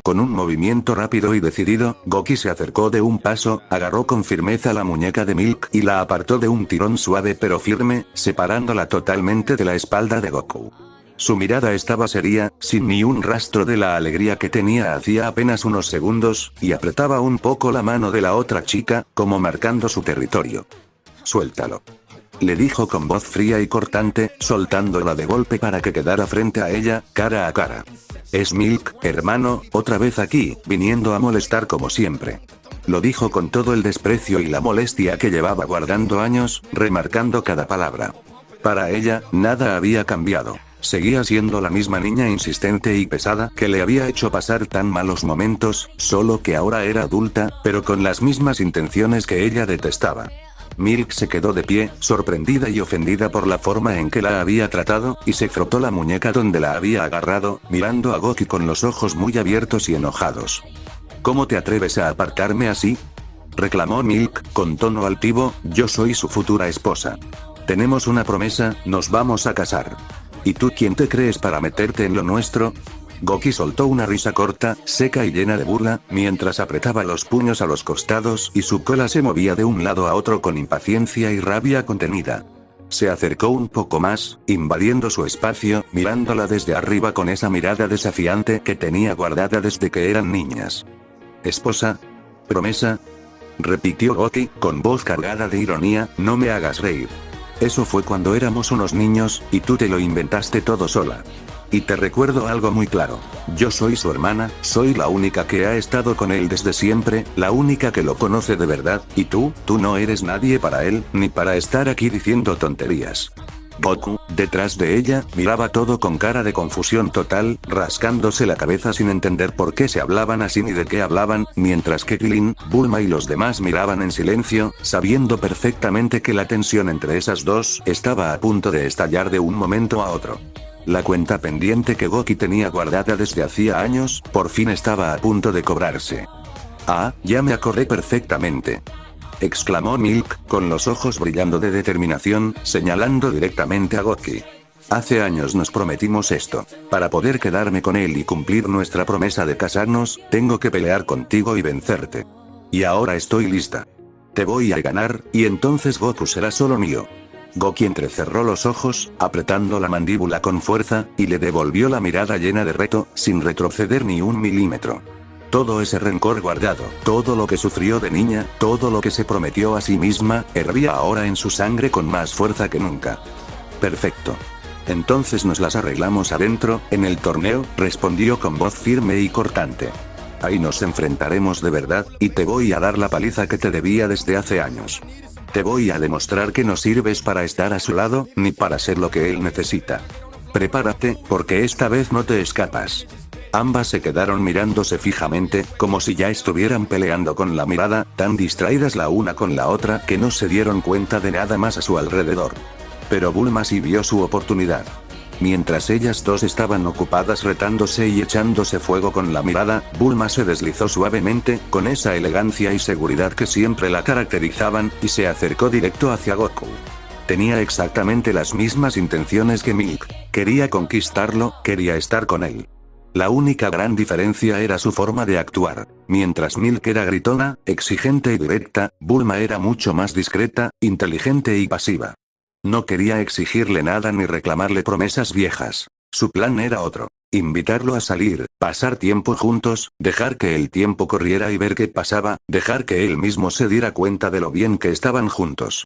Con un movimiento rápido y decidido, Goki se acercó de un paso, agarró con firmeza la muñeca de Milk y la apartó de un tirón suave pero firme, separándola totalmente de la espalda de Goku. Su mirada estaba seria, sin ni un rastro de la alegría que tenía hacía apenas unos segundos, y apretaba un poco la mano de la otra chica, como marcando su territorio. «Suéltalo», le dijo con voz fría y cortante, soltándola de golpe para que quedara frente a ella, cara a cara. «Es Milk, hermano, otra vez aquí, viniendo a molestar como siempre». Lo dijo con todo el desprecio y la molestia que llevaba guardando años, remarcando cada palabra. Para ella, nada había cambiado. Seguía siendo la misma niña insistente y pesada que le había hecho pasar tan malos momentos, solo que ahora era adulta, pero con las mismas intenciones que ella detestaba. Milk se quedó de pie, sorprendida y ofendida por la forma en que la había tratado, y se frotó la muñeca donde la había agarrado, mirando a Goki con los ojos muy abiertos y enojados. «¿Cómo te atreves a apartarme así?», reclamó Milk, con tono altivo. «Yo soy su futura esposa. Tenemos una promesa, nos vamos a casar. ¿Y tú quién te crees para meterte en lo nuestro?». Goki soltó una risa corta, seca y llena de burla, mientras apretaba los puños a los costados y su cola se movía de un lado a otro con impaciencia y rabia contenida. Se acercó un poco más, invadiendo su espacio, mirándola desde arriba con esa mirada desafiante que tenía guardada desde que eran niñas. «¿Esposa? ¿Promesa?», repitió Goki, con voz cargada de ironía. «No me hagas reír. Eso fue cuando éramos unos niños, y tú te lo inventaste todo sola. Y te recuerdo algo muy claro. Yo soy su hermana, soy la única que ha estado con él desde siempre, la única que lo conoce de verdad, y tú no eres nadie para él, ni para estar aquí diciendo tonterías». Goku, detrás de ella, miraba todo con cara de confusión total, rascándose la cabeza sin entender por qué se hablaban así ni de qué hablaban, mientras que Krillin, Bulma y los demás miraban en silencio, sabiendo perfectamente que la tensión entre esas dos estaba a punto de estallar de un momento a otro. La cuenta pendiente que Goki tenía guardada desde hacía años, por fin estaba a punto de cobrarse. «Ah, ya me acordé perfectamente», exclamó Milk, con los ojos brillando de determinación, señalando directamente a Goki. «Hace años nos prometimos esto. Para poder quedarme con él y cumplir nuestra promesa de casarnos, tengo que pelear contigo y vencerte. Y ahora estoy lista. Te voy a ganar, y entonces Goku será solo mío». Goki entrecerró los ojos, apretando la mandíbula con fuerza, y le devolvió la mirada llena de reto, sin retroceder ni un milímetro. Todo ese rencor guardado, todo lo que sufrió de niña, todo lo que se prometió a sí misma, hervía ahora en su sangre con más fuerza que nunca. «Perfecto. Entonces nos las arreglamos adentro, en el torneo», respondió con voz firme y cortante. «Ahí nos enfrentaremos de verdad, y te voy a dar la paliza que te debía desde hace años. Te voy a demostrar que no sirves para estar a su lado, ni para ser lo que él necesita. Prepárate, porque esta vez no te escapas». Ambas se quedaron mirándose fijamente, como si ya estuvieran peleando con la mirada, tan distraídas la una con la otra que no se dieron cuenta de nada más a su alrededor. Pero Bulma sí vio su oportunidad. Mientras ellas dos estaban ocupadas retándose y echándose fuego con la mirada, Bulma se deslizó suavemente, con esa elegancia y seguridad que siempre la caracterizaban, y se acercó directo hacia Goku. Tenía exactamente las mismas intenciones que Milk. Quería conquistarlo, quería estar con él. La única gran diferencia era su forma de actuar. Mientras Milk era gritona, exigente y directa, Bulma era mucho más discreta, inteligente y pasiva. No quería exigirle nada ni reclamarle promesas viejas. Su plan era otro. Invitarlo a salir, pasar tiempo juntos, dejar que el tiempo corriera y ver qué pasaba, dejar que él mismo se diera cuenta de lo bien que estaban juntos.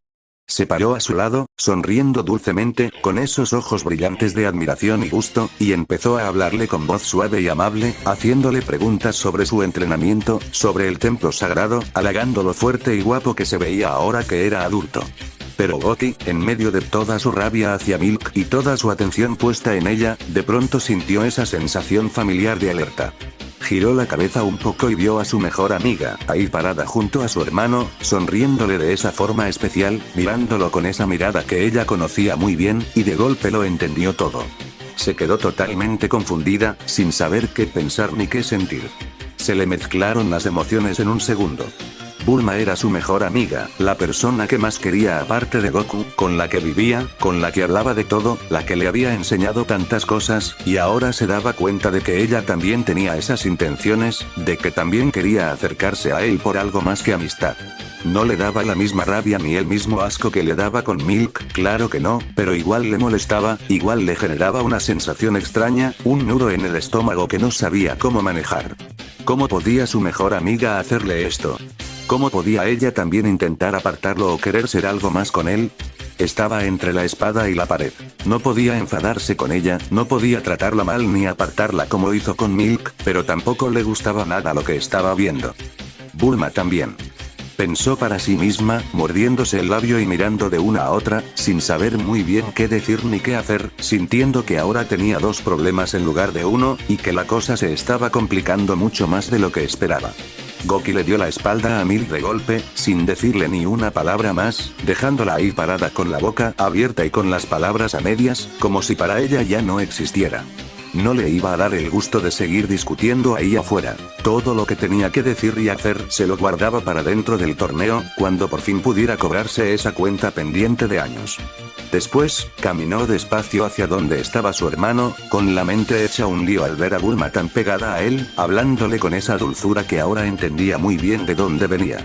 Se paró a su lado, sonriendo dulcemente, con esos ojos brillantes de admiración y gusto, y empezó a hablarle con voz suave y amable, haciéndole preguntas sobre su entrenamiento, sobre el templo sagrado, halagando lo fuerte y guapo que se veía ahora que era adulto. Pero Goki, en medio de toda su rabia hacia Milk y toda su atención puesta en ella, de pronto sintió esa sensación familiar de alerta. Giró la cabeza un poco y vio a su mejor amiga, ahí parada junto a su hermano, sonriéndole de esa forma especial, mirándolo con esa mirada que ella conocía muy bien, y de golpe lo entendió todo. Se quedó totalmente confundida, sin saber qué pensar ni qué sentir. Se le mezclaron las emociones en un segundo. Bulma era su mejor amiga, la persona que más quería aparte de Goku, con la que vivía, con la que hablaba de todo, la que le había enseñado tantas cosas, y ahora se daba cuenta de que ella también tenía esas intenciones, de que también quería acercarse a él por algo más que amistad. No le daba la misma rabia ni el mismo asco que le daba con Milk, claro que no, pero igual le molestaba, igual le generaba una sensación extraña, un nudo en el estómago que no sabía cómo manejar. ¿Cómo podía su mejor amiga hacerle esto? ¿Cómo podía ella también intentar apartarlo o querer ser algo más con él? Estaba entre la espada y la pared. No podía enfadarse con ella, no podía tratarla mal ni apartarla como hizo con Milk, pero tampoco le gustaba nada lo que estaba viendo. Bulma también. Pensó para sí misma, mordiéndose el labio y mirando de una a otra, sin saber muy bien qué decir ni qué hacer, sintiendo que ahora tenía dos problemas en lugar de uno, y que la cosa se estaba complicando mucho más de lo que esperaba. Goki le dio la espalda a Milk de golpe, sin decirle ni una palabra más, dejándola ahí parada con la boca abierta y con las palabras a medias, como si para ella ya no existiera. No le iba a dar el gusto de seguir discutiendo ahí afuera. Todo lo que tenía que decir y hacer se lo guardaba para dentro del torneo, cuando por fin pudiera cobrarse esa cuenta pendiente de años. Después, caminó despacio hacia donde estaba su hermano, con la mente hecha un lío al ver a Bulma tan pegada a él, hablándole con esa dulzura que ahora entendía muy bien de dónde venía.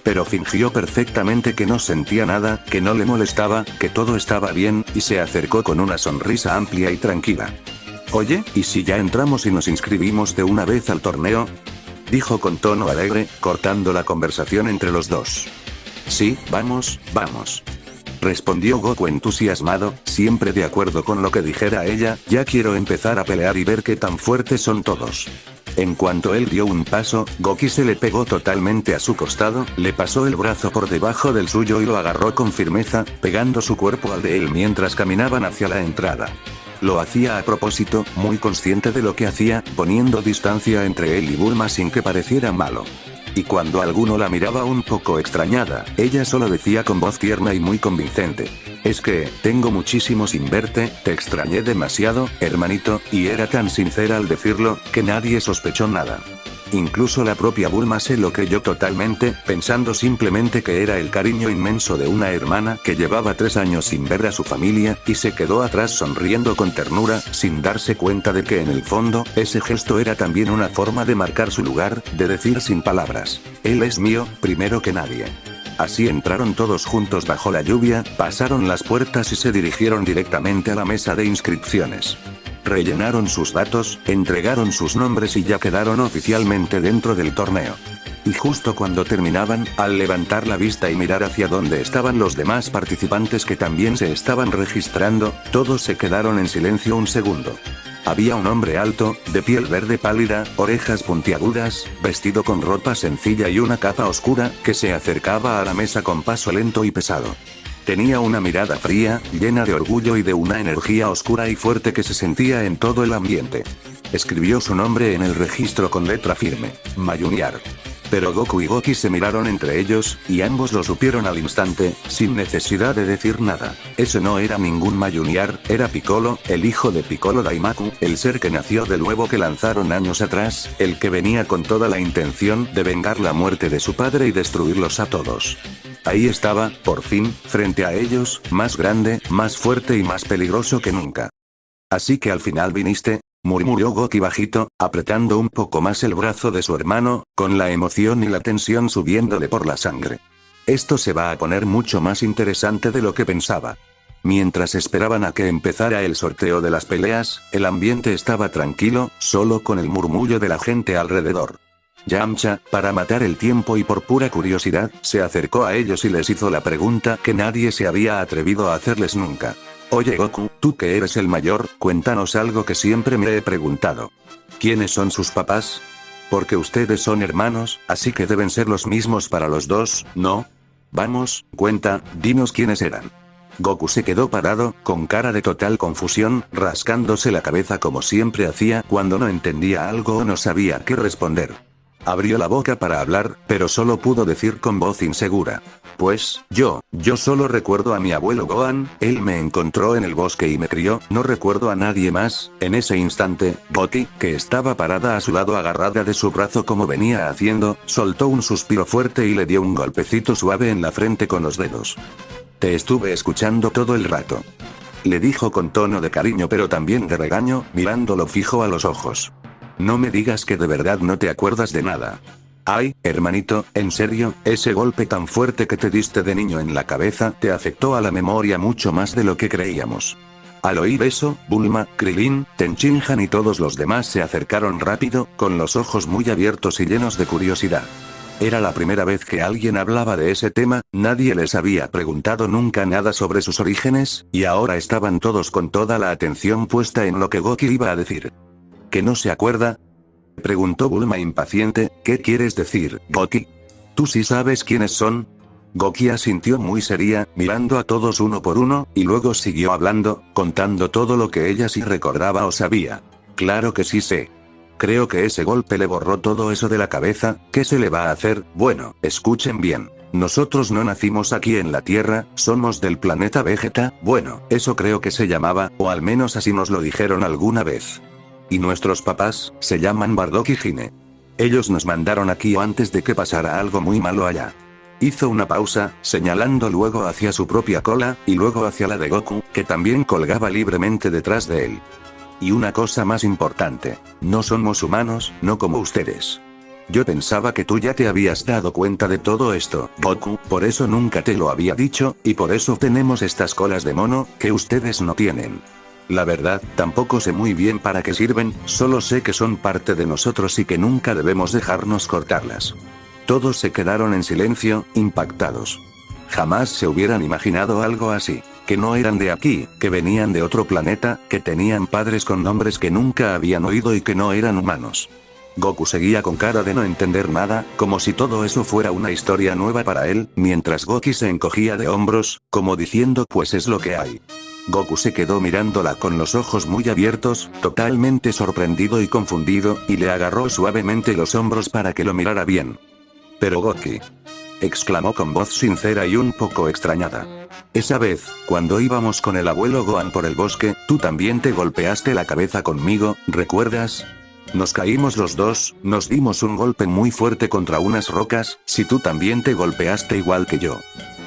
Pero fingió perfectamente que no sentía nada, que no le molestaba, que todo estaba bien, y se acercó con una sonrisa amplia y tranquila. Oye, ¿y si ya entramos y nos inscribimos de una vez al torneo? Dijo con tono alegre, cortando la conversación entre los dos. Sí, vamos, vamos. Respondió Goku entusiasmado, siempre de acuerdo con lo que dijera ella, ya quiero empezar a pelear y ver qué tan fuertes son todos. En cuanto él dio un paso, Goki se le pegó totalmente a su costado, le pasó el brazo por debajo del suyo y lo agarró con firmeza, pegando su cuerpo al de él mientras caminaban hacia la entrada. Lo hacía a propósito, muy consciente de lo que hacía, poniendo distancia entre él y Bulma sin que pareciera malo. Y cuando alguno la miraba un poco extrañada, ella solo decía con voz tierna y muy convincente: es que, tengo muchísimo sin verte, te extrañé demasiado, hermanito, y era tan sincera al decirlo, que nadie sospechó nada. Incluso la propia Bulma se lo creyó totalmente, pensando simplemente que era el cariño inmenso de una hermana que llevaba 3 años sin ver a su familia, y se quedó atrás sonriendo con ternura, sin darse cuenta de que en el fondo, ese gesto era también una forma de marcar su lugar, de decir sin palabras: él es mío, primero que nadie. Así entraron todos juntos bajo la lluvia, pasaron las puertas y se dirigieron directamente a la mesa de inscripciones. Rellenaron sus datos, entregaron sus nombres y ya quedaron oficialmente dentro del torneo. Y justo cuando terminaban, al levantar la vista y mirar hacia donde estaban los demás participantes que también se estaban registrando, todos se quedaron en silencio un segundo. Había un hombre alto, de piel verde pálida, orejas puntiagudas, vestido con ropa sencilla y una capa oscura, que se acercaba a la mesa con paso lento y pesado. Tenía una mirada fría, llena de orgullo y de una energía oscura y fuerte que se sentía en todo el ambiente. Escribió su nombre en el registro con letra firme: Mayuniar. Pero Goku y Goki se miraron entre ellos, y ambos lo supieron al instante, sin necesidad de decir nada. Ese no era ningún Mayuniar, era Piccolo, el hijo de Piccolo Daimaku, el ser que nació del huevo que lanzaron años atrás, el que venía con toda la intención de vengar la muerte de su padre y destruirlos a todos. Ahí estaba, por fin, frente a ellos, más grande, más fuerte y más peligroso que nunca. Así que al final viniste, murmuró Goki bajito, apretando un poco más el brazo de su hermano, con la emoción y la tensión subiéndole por la sangre. Esto se va a poner mucho más interesante de lo que pensaba. Mientras esperaban a que empezara el sorteo de las peleas, el ambiente estaba tranquilo, solo con el murmullo de la gente alrededor. Yamcha, para matar el tiempo y por pura curiosidad, se acercó a ellos y les hizo la pregunta que nadie se había atrevido a hacerles nunca. Oye Goku, tú que eres el mayor, cuéntanos algo que siempre me he preguntado. ¿Quiénes son sus papás? Porque ustedes son hermanos, así que deben ser los mismos para los dos, ¿no? Vamos, cuenta, dinos quiénes eran. Goku se quedó parado, con cara de total confusión, rascándose la cabeza como siempre hacía cuando no entendía algo o no sabía qué responder. Abrió la boca para hablar, pero solo pudo decir con voz insegura. Pues, yo solo recuerdo a mi abuelo Gohan, él me encontró en el bosque y me crió, no recuerdo a nadie más. En ese instante, Goki, que estaba parada a su lado agarrada de su brazo como venía haciendo, soltó un suspiro fuerte y le dio un golpecito suave en la frente con los dedos. Te estuve escuchando todo el rato. Le dijo con tono de cariño pero también de regaño, mirándolo fijo a los ojos. No me digas que de verdad no te acuerdas de nada. Ay, hermanito, en serio, ese golpe tan fuerte que te diste de niño en la cabeza te afectó a la memoria mucho más de lo que creíamos. Al oír eso, Bulma, Krillin, Tenshinhan y todos los demás se acercaron rápido, con los ojos muy abiertos y llenos de curiosidad. Era la primera vez que alguien hablaba de ese tema, nadie les había preguntado nunca nada sobre sus orígenes, y ahora estaban todos con toda la atención puesta en lo que Goki iba a decir. ¿Que no se acuerda? Preguntó Bulma impaciente. ¿Qué quieres decir, Goki? ¿Tú sí sabes quiénes son? Goki asintió muy seria, mirando a todos uno por uno, y luego siguió hablando, contando todo lo que ella sí recordaba o sabía. Claro que sí sé. Creo que ese golpe le borró todo eso de la cabeza. ¿Qué se le va a hacer? Bueno, escuchen bien. Nosotros no nacimos aquí en la Tierra, somos del planeta Vegeta, bueno, eso creo que se llamaba, o al menos así nos lo dijeron alguna vez. Y nuestros papás, se llaman Bardock y Gine. Ellos nos mandaron aquí antes de que pasara algo muy malo allá. Hizo una pausa, señalando luego hacia su propia cola, y luego hacia la de Goku, que también colgaba libremente detrás de él. Y una cosa más importante, no somos humanos, no como ustedes. Yo pensaba que tú ya te habías dado cuenta de todo esto, Goku, por eso nunca te lo había dicho, y por eso tenemos estas colas de mono, que ustedes no tienen. La verdad, tampoco sé muy bien para qué sirven, solo sé que son parte de nosotros y que nunca debemos dejarnos cortarlas. Todos se quedaron en silencio, impactados. Jamás se hubieran imaginado algo así. Que no eran de aquí, que venían de otro planeta, que tenían padres con nombres que nunca habían oído y que no eran humanos. Goku seguía con cara de no entender nada, como si todo eso fuera una historia nueva para él, mientras Goki se encogía de hombros, como diciendo pues es lo que hay. Goku se quedó mirándola con los ojos muy abiertos, totalmente sorprendido y confundido, y le agarró suavemente los hombros para que lo mirara bien. «Pero Goki», exclamó con voz sincera y un poco extrañada. «Esa vez, cuando íbamos con el abuelo Gohan por el bosque, tú también te golpeaste la cabeza conmigo, ¿recuerdas? Nos caímos los dos, nos dimos un golpe muy fuerte contra unas rocas, si tú también te golpeaste igual que yo.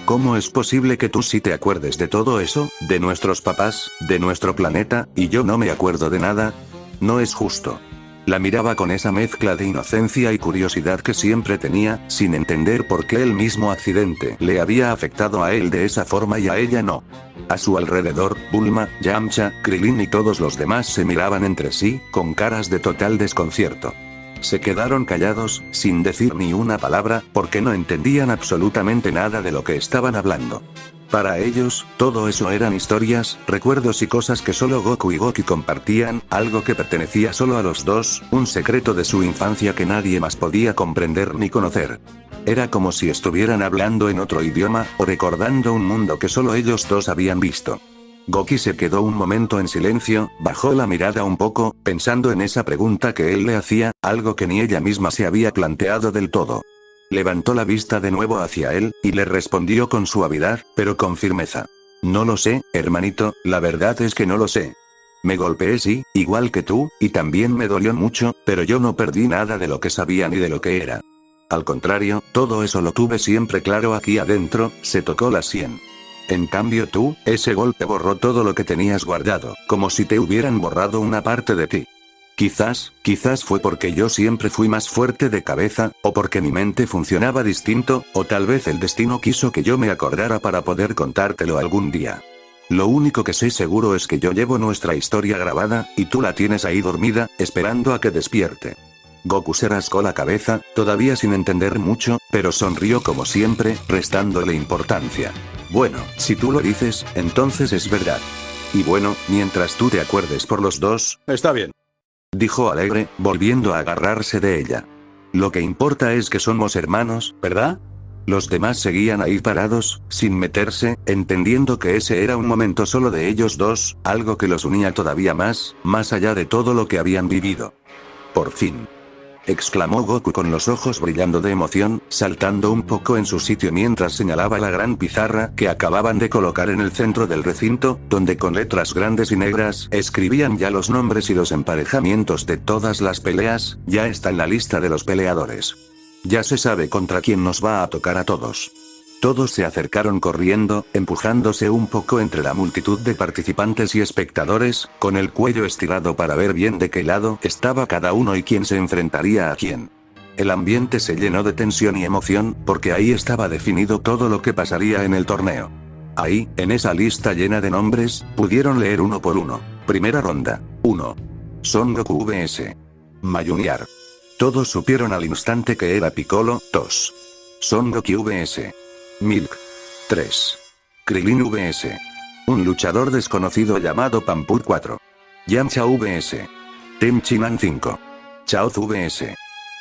¿Cómo es posible que tú sí te acuerdes de todo eso, de nuestros papás, de nuestro planeta, y yo no me acuerdo de nada? No es justo». La miraba con esa mezcla de inocencia y curiosidad que siempre tenía, sin entender por qué el mismo accidente le había afectado a él de esa forma y a ella no. A su alrededor, Bulma, Yamcha, Krillin y todos los demás se miraban entre sí, con caras de total desconcierto. Se quedaron callados, sin decir ni una palabra, porque no entendían absolutamente nada de lo que estaban hablando. Para ellos, todo eso eran historias, recuerdos y cosas que solo Goku y Goki compartían, algo que pertenecía solo a los dos, un secreto de su infancia que nadie más podía comprender ni conocer. Era como si estuvieran hablando en otro idioma, o recordando un mundo que solo ellos dos habían visto. Goki se quedó un momento en silencio, bajó la mirada un poco, pensando en esa pregunta que él le hacía, algo que ni ella misma se había planteado del todo. Levantó la vista de nuevo hacia él, y le respondió con suavidad, pero con firmeza. No lo sé, hermanito, la verdad es que no lo sé. Me golpeé sí, igual que tú, y también me dolió mucho, pero yo no perdí nada de lo que sabía ni de lo que era. Al contrario, todo eso lo tuve siempre claro aquí adentro, se tocó la sien. En cambio tú, ese golpe borró todo lo que tenías guardado, como si te hubieran borrado una parte de ti. Quizás fue porque yo siempre fui más fuerte de cabeza, o porque mi mente funcionaba distinto, o tal vez el destino quiso que yo me acordara para poder contártelo algún día. Lo único que sé seguro es que yo llevo nuestra historia grabada, y tú la tienes ahí dormida, esperando a que despierte. Goku se rascó la cabeza, todavía sin entender mucho, pero sonrió como siempre, restándole importancia. Bueno, si tú lo dices, entonces es verdad. Y bueno, mientras tú te acuerdes por los dos, está bien. Dijo alegre, volviendo a agarrarse de ella. Lo que importa es que somos hermanos, ¿verdad? Los demás seguían ahí parados, sin meterse, entendiendo que ese era un momento solo de ellos dos, algo que los unía todavía más allá de todo lo que habían vivido. Por fin. exclamó Goku con los ojos brillando de emoción, saltando un poco en su sitio mientras señalaba la gran pizarra que acababan de colocar en el centro del recinto, donde con letras grandes y negras escribían ya los nombres y los emparejamientos de todas las peleas. Ya está en la lista de los peleadores. Ya se sabe contra quién nos va a tocar a todos. Todos se acercaron corriendo, empujándose un poco entre la multitud de participantes y espectadores, con el cuello estirado para ver bien de qué lado estaba cada uno y quién se enfrentaría a quién. El ambiente se llenó de tensión y emoción, porque ahí estaba definido todo lo que pasaría en el torneo. Ahí, en esa lista llena de nombres, pudieron leer uno por uno. Primera ronda. 1. Son Goku vs. Mayuniar. Todos supieron al instante que era Piccolo. 2. Son Goku vs. Milk. 3. Krillin vs. un luchador desconocido llamado Pampur. 4. Yamcha vs. Tenshinhan. 5. Chaozu vs.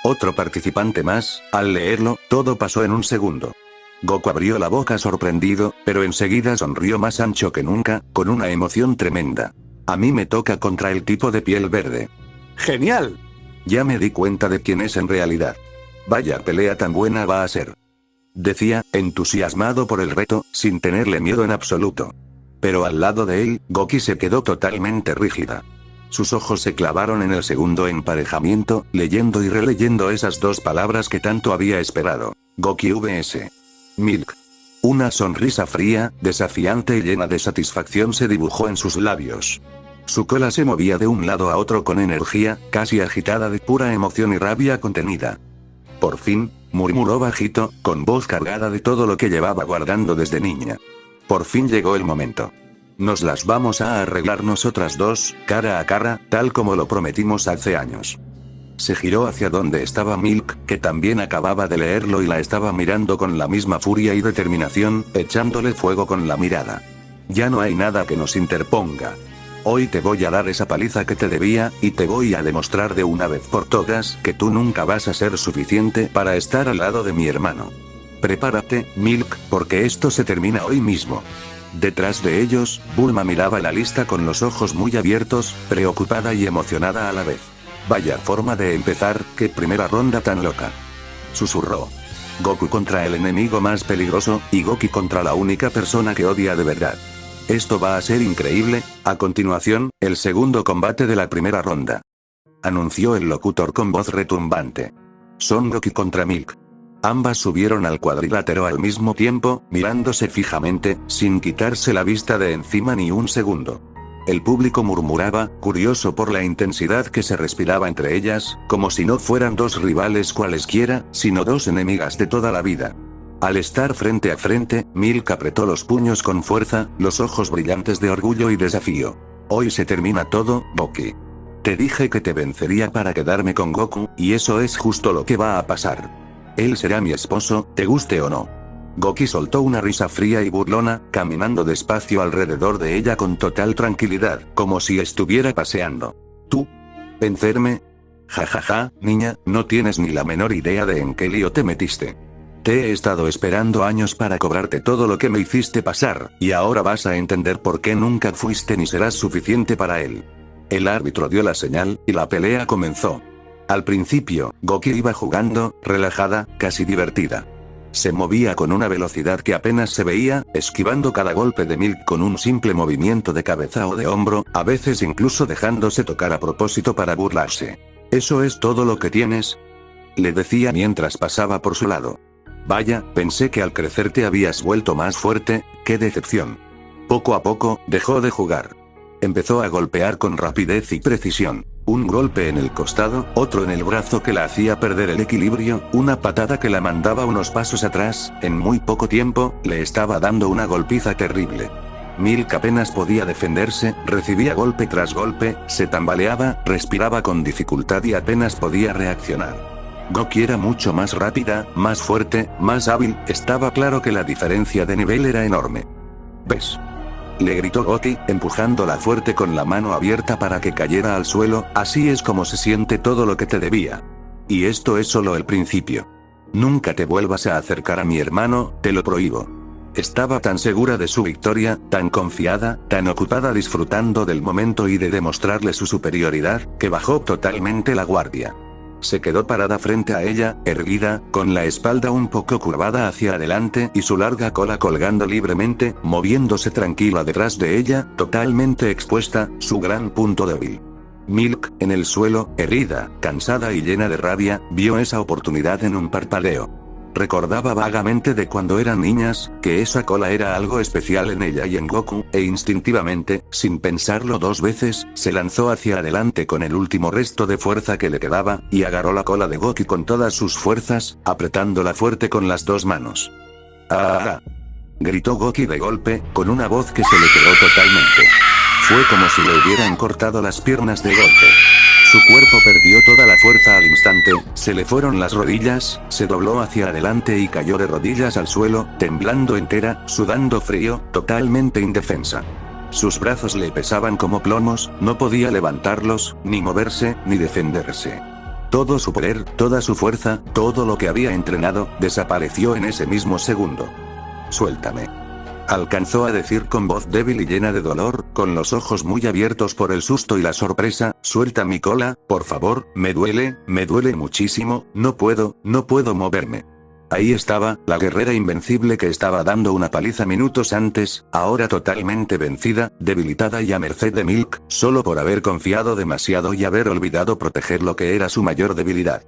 otro participante más. Al leerlo, todo pasó en un segundo. Goku abrió la boca sorprendido, pero enseguida sonrió más ancho que nunca, con una emoción tremenda. A mí me toca contra el tipo de piel verde. ¡Genial! Ya me di cuenta de quién es en realidad. Vaya pelea tan buena va a ser. Decía, entusiasmado por el reto, sin tenerle miedo en absoluto. Pero al lado de él, Goku se quedó totalmente rígida. Sus ojos se clavaron en el segundo emparejamiento, leyendo y releyendo esas dos palabras que tanto había esperado. Goku vs. Milk. Una sonrisa fría, desafiante y llena de satisfacción se dibujó en sus labios. Su cola se movía de un lado a otro con energía, casi agitada de pura emoción y rabia contenida. Por fin, murmuró bajito, con voz cargada de todo lo que llevaba guardando desde niña. Por fin llegó el momento. Nos las vamos a arreglar nosotras dos, cara a cara, tal como lo prometimos hace años. Se giró hacia donde estaba Milk, que también acababa de leerlo y la estaba mirando con la misma furia y determinación, echándole fuego con la mirada. Ya no hay nada que nos interponga. Hoy te voy a dar esa paliza que te debía, y te voy a demostrar de una vez por todas que tú nunca vas a ser suficiente para estar al lado de mi hermano. Prepárate, Milk, porque esto se termina hoy mismo. Detrás de ellos, Bulma miraba la lista con los ojos muy abiertos, preocupada y emocionada a la vez. Vaya forma de empezar, qué primera ronda tan loca. Susurró. Goku contra el enemigo más peligroso, y Goku contra la única persona que odia de verdad. Esto va a ser increíble. A continuación, el segundo combate de la primera ronda. Anunció el locutor con voz retumbante. Son Goku contra Milk. Ambas subieron al cuadrilátero al mismo tiempo, mirándose fijamente, sin quitarse la vista de encima ni un segundo. El público murmuraba, curioso por la intensidad que se respiraba entre ellas, como si no fueran dos rivales cualesquiera, sino dos enemigas de toda la vida. Al estar frente a frente, Milk apretó los puños con fuerza, los ojos brillantes de orgullo y desafío. Hoy se termina todo, Goku. Te dije que te vencería para quedarme con Goku, y eso es justo lo que va a pasar. Él será mi esposo, te guste o no. Goku soltó una risa fría y burlona, caminando despacio alrededor de ella con total tranquilidad, como si estuviera paseando. ¿Tú? ¿Vencerme? Jajaja, niña, no tienes ni la menor idea de en qué lío te metiste. Te he estado esperando años para cobrarte todo lo que me hiciste pasar, y ahora vas a entender por qué nunca fuiste ni serás suficiente para él. El árbitro dio la señal, y la pelea comenzó. Al principio, Goku iba jugando, relajada, casi divertida. Se movía con una velocidad que apenas se veía, esquivando cada golpe de Milk con un simple movimiento de cabeza o de hombro, a veces incluso dejándose tocar a propósito para burlarse. ¿Eso es todo lo que tienes?, le decía mientras pasaba por su lado. Vaya, pensé que al crecer te habías vuelto más fuerte, qué decepción. Poco a poco, dejó de jugar. Empezó a golpear con rapidez y precisión. Un golpe en el costado, otro en el brazo que la hacía perder el equilibrio, una patada que la mandaba unos pasos atrás. En muy poco tiempo, le estaba dando una golpiza terrible. Milk apenas podía defenderse, recibía golpe tras golpe, se tambaleaba, respiraba con dificultad y apenas podía reaccionar. Goku era mucho más rápida, más fuerte, más hábil, estaba claro que la diferencia de nivel era enorme. ¿Ves?, le gritó Goku, empujándola fuerte con la mano abierta para que cayera al suelo. Así es como se siente todo lo que te debía. Y esto es solo el principio. Nunca te vuelvas a acercar a mi hermano, te lo prohíbo. Estaba tan segura de su victoria, tan confiada, tan ocupada disfrutando del momento y de demostrarle su superioridad, que bajó totalmente la guardia. se quedó parada frente a ella, erguida, con la espalda un poco curvada hacia adelante y su larga cola colgando libremente, moviéndose tranquila detrás de ella, totalmente expuesta, su gran punto débil. Milk, en el suelo, herida, cansada y llena de rabia, vio esa oportunidad en un parpadeo. Recordaba vagamente de cuando eran niñas, que esa cola era algo especial en ella y en Goku, e instintivamente, sin pensarlo dos veces, se lanzó hacia adelante con el último resto de fuerza que le quedaba, y agarró la cola de Goku con todas sus fuerzas, apretándola fuerte con las dos manos. ¡Ah! Gritó Goku de golpe, con una voz que se le quedó totalmente. Fue como si le hubieran cortado las piernas de golpe. Su cuerpo perdió toda la fuerza al instante, se le fueron las rodillas, se dobló hacia adelante y cayó de rodillas al suelo, temblando entera, sudando frío, totalmente indefensa. Sus brazos le pesaban como plomos, no podía levantarlos, ni moverse, ni defenderse. Todo su poder, toda su fuerza, todo lo que había entrenado, desapareció en ese mismo segundo. «Suéltame», alcanzó a decir con voz débil y llena de dolor, con los ojos muy abiertos por el susto y la sorpresa. «Suelta mi cola, por favor, me duele muchísimo, no puedo moverme». Ahí estaba, la guerrera invencible que estaba dando una paliza minutos antes, ahora totalmente vencida, debilitada y a merced de Milk, solo por haber confiado demasiado y haber olvidado proteger lo que era su mayor debilidad.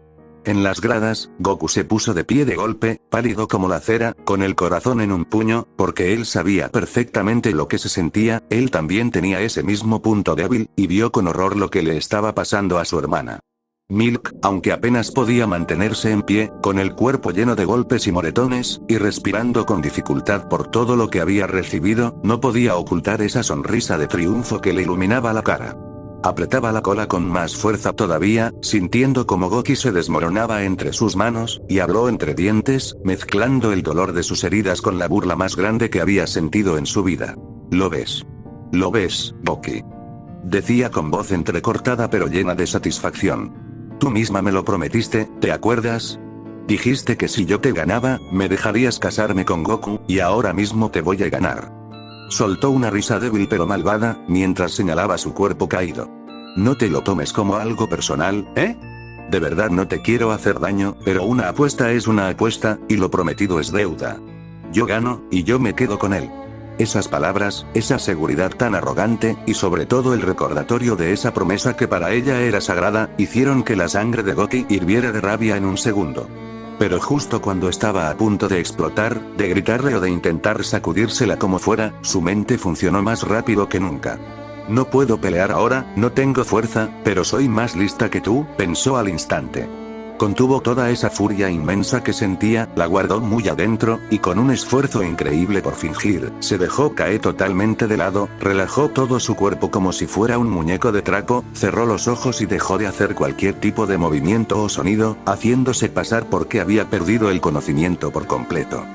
En las gradas, Goku se puso de pie de golpe, pálido como la cera, con el corazón en un puño, porque él sabía perfectamente lo que se sentía, él también tenía ese mismo punto débil, y vio con horror lo que le estaba pasando a su hermana. Milk, aunque apenas podía mantenerse en pie, con el cuerpo lleno de golpes y moretones, y respirando con dificultad por todo lo que había recibido, no podía ocultar esa sonrisa de triunfo que le iluminaba la cara. Apretaba la cola con más fuerza todavía, sintiendo como Goku se desmoronaba entre sus manos, y habló entre dientes, mezclando el dolor de sus heridas con la burla más grande que había sentido en su vida. «¿Lo ves? ¿Lo ves, Goku?», decía con voz entrecortada pero llena de satisfacción. «Tú misma me lo prometiste, ¿te acuerdas? Dijiste que si yo te ganaba, me dejarías casarme con Goku, y ahora mismo te voy a ganar». Soltó una risa débil pero malvada, mientras señalaba su cuerpo caído. «No te lo tomes como algo personal, ¿eh? De verdad no te quiero hacer daño, pero una apuesta es una apuesta, y lo prometido es deuda. Yo gano, y yo me quedo con él». Esas palabras, esa seguridad tan arrogante, y sobre todo el recordatorio de esa promesa que para ella era sagrada, hicieron que la sangre de Goku hirviera de rabia en un segundo. Pero justo cuando estaba a punto de explotar, de gritarle o de intentar sacudírsela como fuera, su mente funcionó más rápido que nunca. «No puedo pelear ahora, no tengo fuerza, pero soy más lista que tú», pensó al instante. Contuvo toda esa furia inmensa que sentía, la guardó muy adentro, y con un esfuerzo increíble por fingir, se dejó caer totalmente de lado, relajó todo su cuerpo como si fuera un muñeco de trapo, cerró los ojos y dejó de hacer cualquier tipo de movimiento o sonido, haciéndose pasar porque había perdido el conocimiento por completo.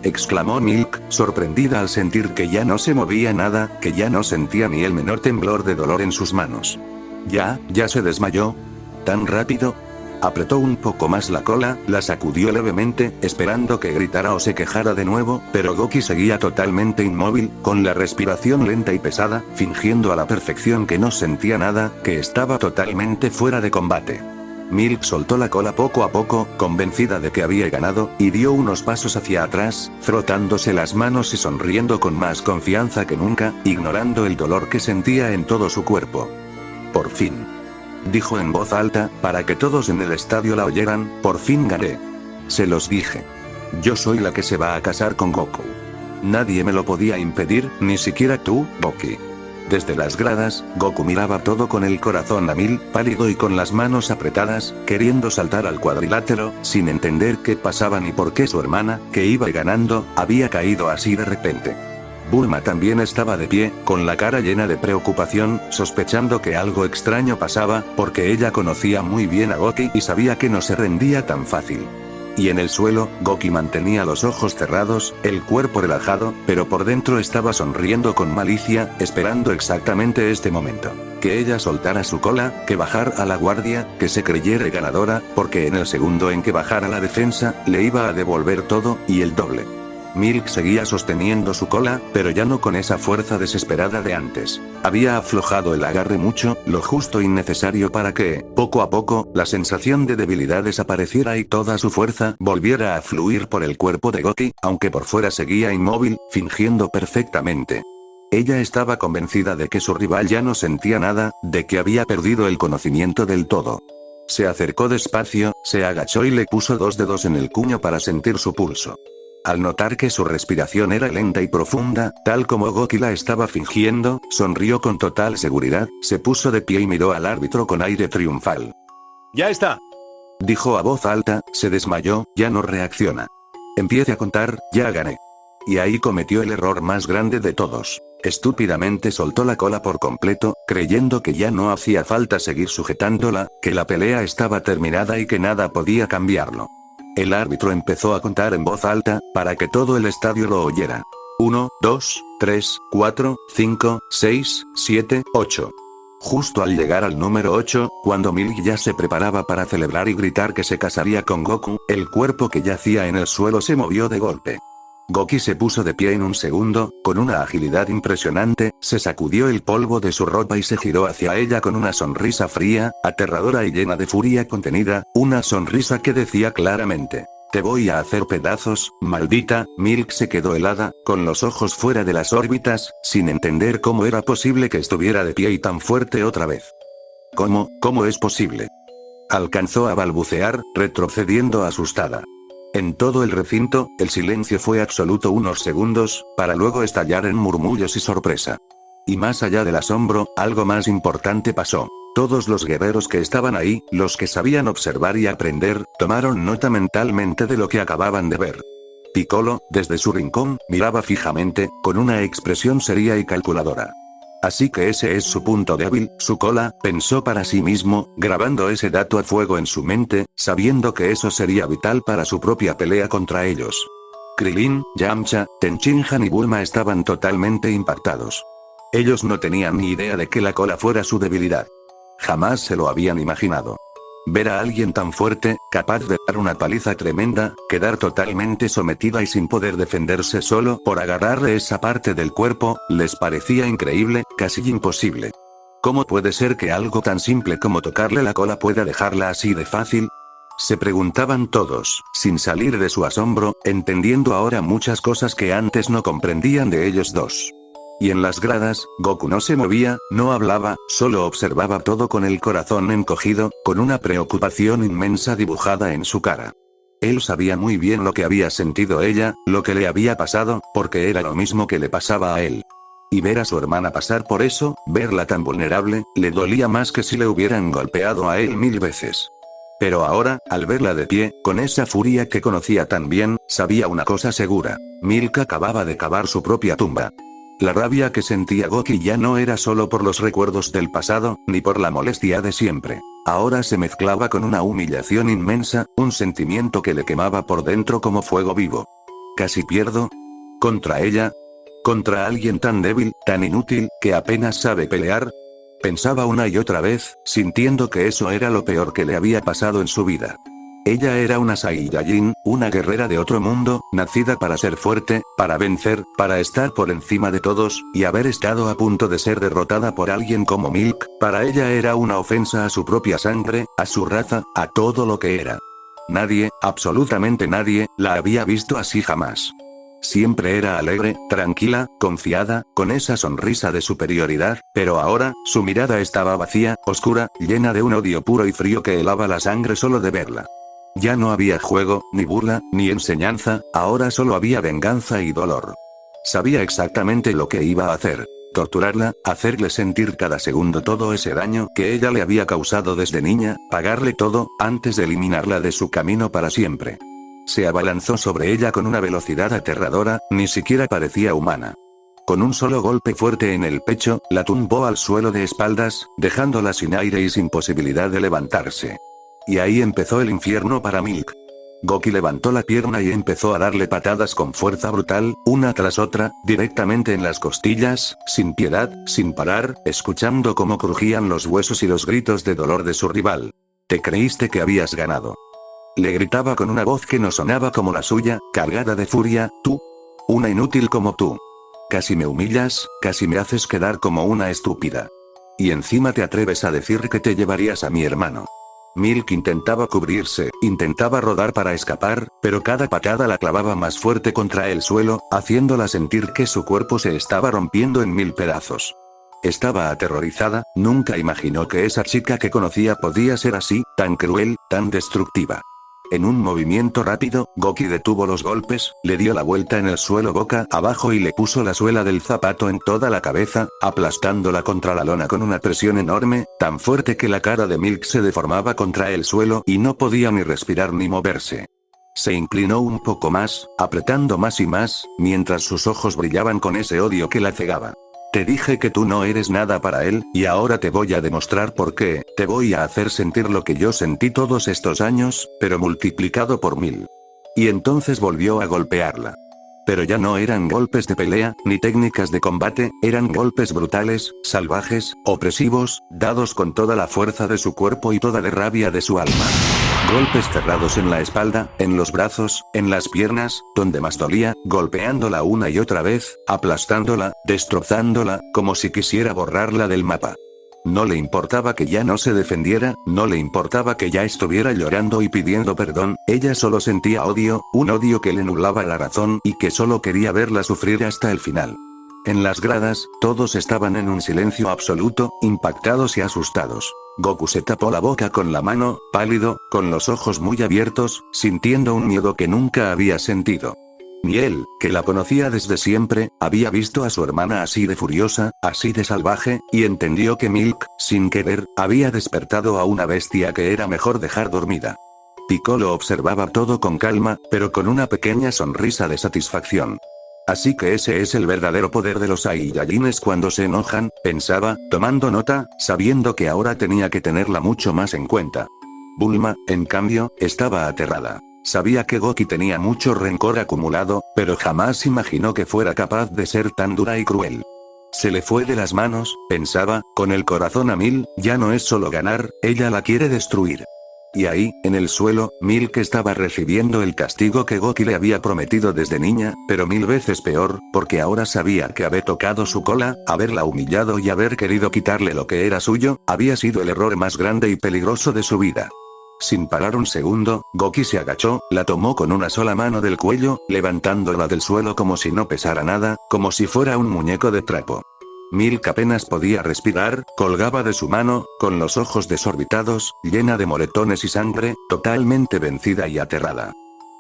Exclamó Milk, sorprendida al sentir que ya no se movía nada, que ya no sentía ni el menor temblor de dolor en sus manos. ¿Ya se desmayó? ¿Tan rápido? Apretó un poco más la cola, la sacudió levemente, esperando que gritara o se quejara de nuevo, pero Goku seguía totalmente inmóvil, con la respiración lenta y pesada, fingiendo a la perfección que no sentía nada, que estaba totalmente fuera de combate. Milk soltó la cola poco a poco, convencida de que había ganado, y dio unos pasos hacia atrás, frotándose las manos y sonriendo con más confianza que nunca, ignorando el dolor que sentía en todo su cuerpo. «Por fin», dijo en voz alta, para que todos en el estadio la oyeran, «por fin gané. Se los dije. Yo soy la que se va a casar con Goku. Nadie me lo podía impedir, ni siquiera tú, Goku». Desde las gradas, Goku miraba todo con el corazón a mil, pálido y con las manos apretadas, queriendo saltar al cuadrilátero, sin entender qué pasaba ni por qué su hermana, que iba ganando, había caído así de repente. Bulma también estaba de pie, con la cara llena de preocupación, sospechando que algo extraño pasaba, porque ella conocía muy bien a Goku y sabía que no se rendía tan fácil. Y en el suelo, Goku mantenía los ojos cerrados, el cuerpo relajado, pero por dentro estaba sonriendo con malicia, esperando exactamente este momento. Que ella soltara su cola, que bajara a la guardia, que se creyera ganadora, porque en el segundo en que bajara la defensa, le iba a devolver todo, y el doble. Milk seguía sosteniendo su cola, pero ya no con esa fuerza desesperada de antes. Había aflojado el agarre mucho, lo justo y necesario para que, poco a poco, la sensación de debilidad desapareciera y toda su fuerza volviera a fluir por el cuerpo de Goki, aunque por fuera seguía inmóvil, fingiendo perfectamente. Ella estaba convencida de que su rival ya no sentía nada, de que había perdido el conocimiento del todo. Se acercó despacio, se agachó y le puso 2 dedos en el cuello para sentir su pulso. Al notar que su respiración era lenta y profunda, tal como Goki la estaba fingiendo, sonrió con total seguridad, se puso de pie y miró al árbitro con aire triunfal. ¡Ya está!, dijo a voz alta, se desmayó, ya no reacciona. Empiece a contar, ya gané. Y ahí cometió el error más grande de todos. Estúpidamente soltó la cola por completo, creyendo que ya no hacía falta seguir sujetándola, que la pelea estaba terminada y que nada podía cambiarlo. El árbitro empezó a contar en voz alta, para que todo el estadio lo oyera. 1, 2, 3, 4, 5, 6, 7, 8. Justo al llegar al número 8, cuando Milk ya se preparaba para celebrar y gritar que se casaría con Goku, el cuerpo que yacía en el suelo se movió de golpe. Goki se puso de pie en un segundo, con una agilidad impresionante, se sacudió el polvo de su ropa y se giró hacia ella con una sonrisa fría, aterradora y llena de furia contenida, una sonrisa que decía claramente: te voy a hacer pedazos, maldita. Milk se quedó helada, con los ojos fuera de las órbitas, sin entender cómo era posible que estuviera de pie y tan fuerte otra vez. ¿Cómo es posible? Alcanzó a balbucear, retrocediendo asustada. En todo el recinto, el silencio fue absoluto unos segundos, para luego estallar en murmullos y sorpresa. Y más allá del asombro, algo más importante pasó. Todos los guerreros que estaban ahí, los que sabían observar y aprender, tomaron nota mentalmente de lo que acababan de ver. Piccolo, desde su rincón, miraba fijamente, con una expresión seria y calculadora. Así que ese es su punto débil, su cola, pensó para sí mismo, grabando ese dato a fuego en su mente, sabiendo que eso sería vital para su propia pelea contra ellos. Krillin, Yamcha, Tenshinhan y Bulma estaban totalmente impactados. Ellos no tenían ni idea de que la cola fuera su debilidad. Jamás se lo habían imaginado. Ver a alguien tan fuerte, capaz de dar una paliza tremenda, quedar totalmente sometida y sin poder defenderse solo por agarrarle esa parte del cuerpo, les parecía increíble, casi imposible. ¿Cómo puede ser que algo tan simple como tocarle la cola pueda dejarla así de fácil? Se preguntaban todos, sin salir de su asombro, entendiendo ahora muchas cosas que antes no comprendían de ellos dos. Y en las gradas, Goku no se movía, no hablaba, solo observaba todo con el corazón encogido, con una preocupación inmensa dibujada en su cara. Él sabía muy bien lo que había sentido ella, lo que le había pasado, porque era lo mismo que le pasaba a él. Y ver a su hermana pasar por eso, verla tan vulnerable, le dolía más que si le hubieran golpeado a él 1000 veces. Pero ahora, al verla de pie, con esa furia que conocía tan bien, sabía una cosa segura: Milk acababa de cavar su propia tumba. La rabia que sentía Goki ya no era solo por los recuerdos del pasado, ni por la molestia de siempre. Ahora se mezclaba con una humillación inmensa, un sentimiento que le quemaba por dentro como fuego vivo. ¿Casi pierdo? ¿Contra ella? ¿Contra alguien tan débil, tan inútil, que apenas sabe pelear? Pensaba una y otra vez, sintiendo que eso era lo peor que le había pasado en su vida. Ella era una Saiyajin, una guerrera de otro mundo, nacida para ser fuerte, para vencer, para estar por encima de todos, y haber estado a punto de ser derrotada por alguien como Milk, para ella era una ofensa a su propia sangre, a su raza, a todo lo que era. Nadie, absolutamente nadie, la había visto así jamás. Siempre era alegre, tranquila, confiada, con esa sonrisa de superioridad, pero ahora, su mirada estaba vacía, oscura, llena de un odio puro y frío que helaba la sangre solo de verla. Ya no había juego, ni burla, ni enseñanza, ahora solo había venganza y dolor. Sabía exactamente lo que iba a hacer: torturarla, hacerle sentir cada segundo todo ese daño que ella le había causado desde niña, pagarle todo, antes de eliminarla de su camino para siempre. Se abalanzó sobre ella con una velocidad aterradora, ni siquiera parecía humana. Con un solo golpe fuerte en el pecho, la tumbó al suelo de espaldas, dejándola sin aire y sin posibilidad de levantarse. Y ahí empezó el infierno para Milk. Goki levantó la pierna y empezó a darle patadas con fuerza brutal, una tras otra, directamente en las costillas, sin piedad, sin parar, escuchando cómo crujían los huesos y los gritos de dolor de su rival. «¿Te creíste que habías ganado?», le gritaba con una voz que no sonaba como la suya, cargada de furia. Una inútil como tú. Casi me humillas, casi me haces quedar como una estúpida. Y encima te atreves a decir que te llevarías a mi hermano. Milk intentaba cubrirse, intentaba rodar para escapar, pero cada patada la clavaba más fuerte contra el suelo, haciéndola sentir que su cuerpo se estaba rompiendo en mil pedazos. Estaba aterrorizada, nunca imaginó que esa chica que conocía podía ser así, tan cruel, tan destructiva. En un movimiento rápido, Goki detuvo los golpes, le dio la vuelta en el suelo boca abajo y le puso la suela del zapato en toda la cabeza, aplastándola contra la lona con una presión enorme, tan fuerte que la cara de Milk se deformaba contra el suelo y no podía ni respirar ni moverse. Se inclinó un poco más, apretando más y más, mientras sus ojos brillaban con ese odio que la cegaba. Te dije que tú no eres nada para él, y ahora te voy a demostrar por qué, te voy a hacer sentir lo que yo sentí todos estos años, pero multiplicado por 1000. Y entonces volvió a golpearla. Pero ya no eran golpes de pelea, ni técnicas de combate, eran golpes brutales, salvajes, opresivos, dados con toda la fuerza de su cuerpo y toda la rabia de su alma. Golpes cerrados en la espalda, en los brazos, en las piernas, donde más dolía, golpeándola una y otra vez, aplastándola, destrozándola, como si quisiera borrarla del mapa. No le importaba que ya no se defendiera, no le importaba que ya estuviera llorando y pidiendo perdón, ella solo sentía odio, un odio que le nublaba la razón y que solo quería verla sufrir hasta el final. En las gradas, todos estaban en un silencio absoluto, impactados y asustados. Goku se tapó la boca con la mano, pálido, con los ojos muy abiertos, sintiendo un miedo que nunca había sentido. Ni él, que la conocía desde siempre, había visto a su hermana así de furiosa, así de salvaje, y entendió que Milk, sin querer, había despertado a una bestia que era mejor dejar dormida. Piccolo observaba todo con calma, pero con una pequeña sonrisa de satisfacción. Así que ese es el verdadero poder de los Saiyajines cuando se enojan, pensaba, tomando nota, sabiendo que ahora tenía que tenerla mucho más en cuenta. Bulma, en cambio, estaba aterrada. Sabía que Goki tenía mucho rencor acumulado, pero jamás imaginó que fuera capaz de ser tan dura y cruel. Se le fue de las manos, pensaba, con el corazón a 1000, ya no es solo ganar, ella la quiere destruir. Y ahí, en el suelo, Milk estaba recibiendo el castigo que Goki le había prometido desde niña, pero 1000 veces peor, porque ahora sabía que haber tocado su cola, haberla humillado y haber querido quitarle lo que era suyo, había sido el error más grande y peligroso de su vida. Sin parar un segundo, Goki se agachó, la tomó con una sola mano del cuello, levantándola del suelo como si no pesara nada, como si fuera un muñeco de trapo. Milk apenas podía respirar, colgaba de su mano, con los ojos desorbitados, llena de moretones y sangre, totalmente vencida y aterrada.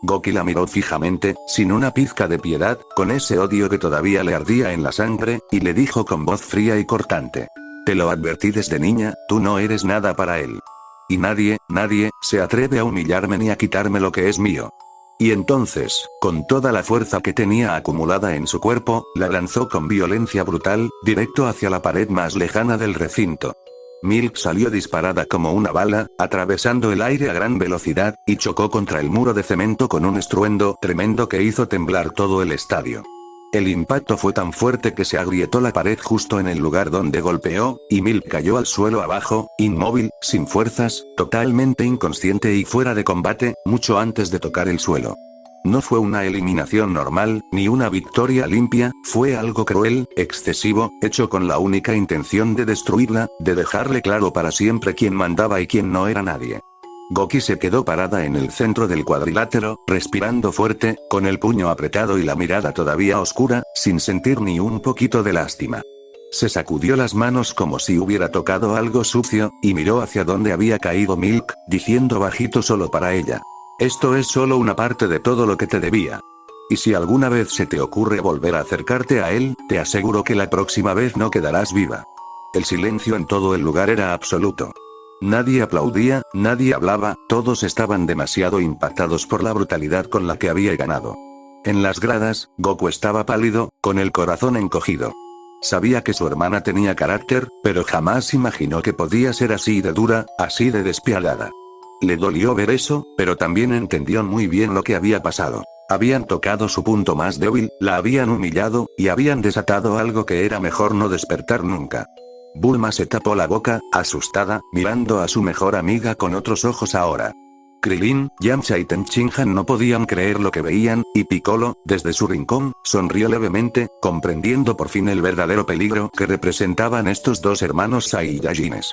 Goki la miró fijamente, sin una pizca de piedad, con ese odio que todavía le ardía en la sangre, y le dijo con voz fría y cortante. Te lo advertí desde niña, tú no eres nada para él. Y nadie, se atreve a humillarme ni a quitarme lo que es mío. Y entonces, con toda la fuerza que tenía acumulada en su cuerpo, la lanzó con violencia brutal, directo hacia la pared más lejana del recinto. Milk salió disparada como una bala, atravesando el aire a gran velocidad, y chocó contra el muro de cemento con un estruendo tremendo que hizo temblar todo el estadio. El impacto fue tan fuerte que se agrietó la pared justo en el lugar donde golpeó, y Milk cayó al suelo abajo, inmóvil, sin fuerzas, totalmente inconsciente y fuera de combate, mucho antes de tocar el suelo. No fue una eliminación normal, ni una victoria limpia, fue algo cruel, excesivo, hecho con la única intención de destruirla, de dejarle claro para siempre quién mandaba y quién no era nadie. Goki se quedó parada en el centro del cuadrilátero, respirando fuerte, con el puño apretado y la mirada todavía oscura, sin sentir ni un poquito de lástima. Se sacudió las manos como si hubiera tocado algo sucio, y miró hacia donde había caído Milk, diciendo bajito solo para ella. Esto es solo una parte de todo lo que te debía. Y si alguna vez se te ocurre volver a acercarte a él, te aseguro que la próxima vez no quedarás viva. El silencio en todo el lugar era absoluto. Nadie aplaudía, nadie hablaba, todos estaban demasiado impactados por la brutalidad con la que había ganado. En las gradas, Goku estaba pálido, con el corazón encogido. Sabía que su hermana tenía carácter, pero jamás imaginó que podía ser así de dura, así de despiadada. Le dolió ver eso, pero también entendió muy bien lo que había pasado. Habían tocado su punto más débil, la habían humillado, y habían desatado algo que era mejor no despertar nunca. Bulma se tapó la boca, asustada, mirando a su mejor amiga con otros ojos ahora. Krilin, Yamcha y Tenshinhan no podían creer lo que veían, y Piccolo, desde su rincón, sonrió levemente, comprendiendo por fin el verdadero peligro que representaban estos dos hermanos Saiyajines.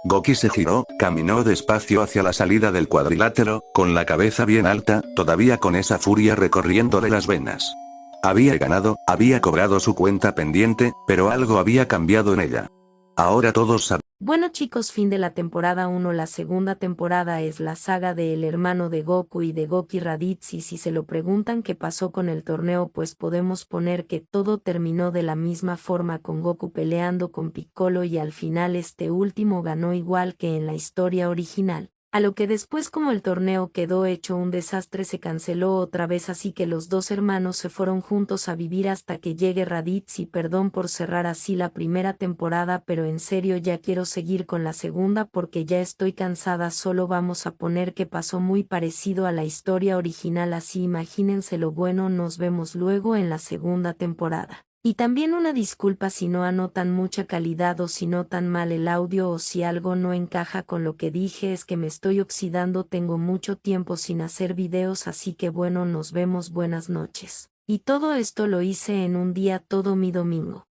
Goki se giró, caminó despacio hacia la salida del cuadrilátero, con la cabeza bien alta, todavía con esa furia recorriéndole las venas. Había ganado, había cobrado su cuenta pendiente, pero algo había cambiado en ella. Ahora todos sabían. Bueno chicos, fin de la temporada 1. La segunda temporada es la saga de el hermano de Goku y de Goki Raditz, y si se lo preguntan qué pasó con el torneo, pues podemos poner que todo terminó de la misma forma, con Goku peleando con Piccolo y al final este último ganó igual que en la historia original. A lo que después, como el torneo quedó hecho un desastre, se canceló otra vez, así que los dos hermanos se fueron juntos a vivir hasta que llegue Raditz. Y perdón por cerrar así la primera temporada, pero en serio ya quiero seguir con la segunda porque ya estoy cansada. Solo vamos a poner que pasó muy parecido a la historia original, así imagínense lo bueno. Nos vemos luego en la segunda temporada. Y también una disculpa si no anotan mucha calidad o si notan mal el audio o si algo no encaja con lo que dije, es que me estoy oxidando, tengo mucho tiempo sin hacer videos, así que bueno, nos vemos, buenas noches. Y todo esto lo hice en un día, todo mi domingo.